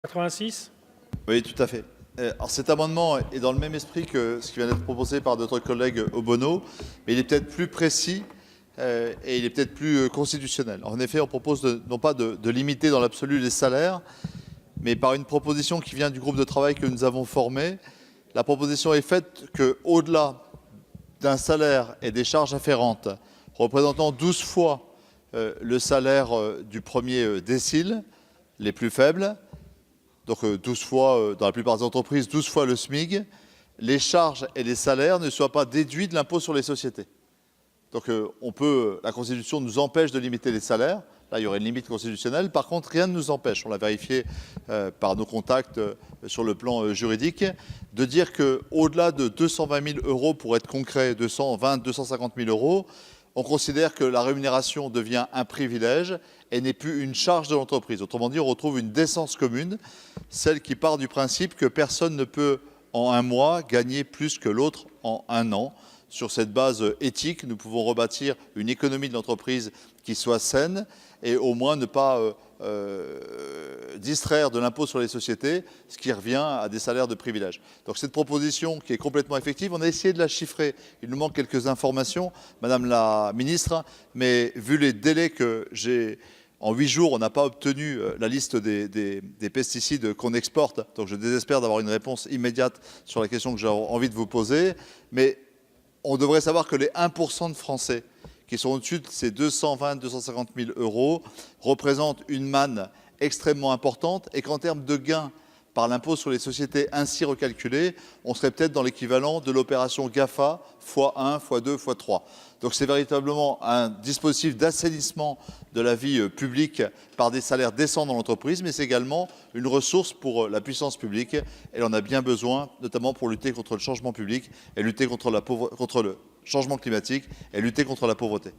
86. Oui, tout à fait. Alors cet amendement est dans le même esprit que ce qui vient d'être proposé par notre collègue Obono, mais il est peut-être plus précis et il est peut-être plus constitutionnel. En effet, on propose non pas de limiter dans l'absolu les salaires, mais par une proposition qui vient du groupe de travail que nous avons formé. La proposition est faite qu'au-delà d'un salaire et des charges afférentes représentant 12 fois le salaire du premier décile, les plus faibles, donc 12 fois, dans la plupart des entreprises, 12 fois le SMIC, les charges et les salaires ne soient pas déduits de l'impôt sur les sociétés. Donc la Constitution nous empêche de limiter les salaires. Là, il y aurait une limite constitutionnelle. Par contre, rien ne nous empêche, on l'a vérifié par nos contacts sur le plan juridique, de dire qu'au-delà de 220 000 euros, pour être concret, 220 250 000 euros, on considère que la rémunération devient un privilège et n'est plus une charge de l'entreprise. Autrement dit, on retrouve une décence commune, celle qui part du principe que personne ne peut, en un mois, gagner plus que l'autre en un an. Sur cette base éthique, nous pouvons rebâtir une économie de l'entreprise qui soit saine et au moins ne pas distraire de l'impôt sur les sociétés, ce qui revient à des salaires de privilège. Donc cette proposition qui est complètement effective, on a essayé de la chiffrer. Il nous manque quelques informations, Madame la Ministre, mais vu les délais que j'ai, en 8 jours, on n'a pas obtenu la liste des pesticides qu'on exporte. Donc je désespère d'avoir une réponse immédiate sur la question que j'ai envie de vous poser. Mais on devrait savoir que les 1% de Français qui sont au-dessus de ces 220 250 000 euros représentent une manne extrêmement importante et qu'en termes de gains par l'impôt sur les sociétés ainsi recalculé, on serait peut-être dans l'équivalent de l'opération GAFA x1, x2, x3. Donc c'est véritablement un dispositif d'assainissement de la vie publique par des salaires décents dans l'entreprise, mais c'est également une ressource pour la puissance publique. Elle en a bien besoin, notamment pour lutter contre le changement public et lutter contre le changement climatique et lutter contre la pauvreté.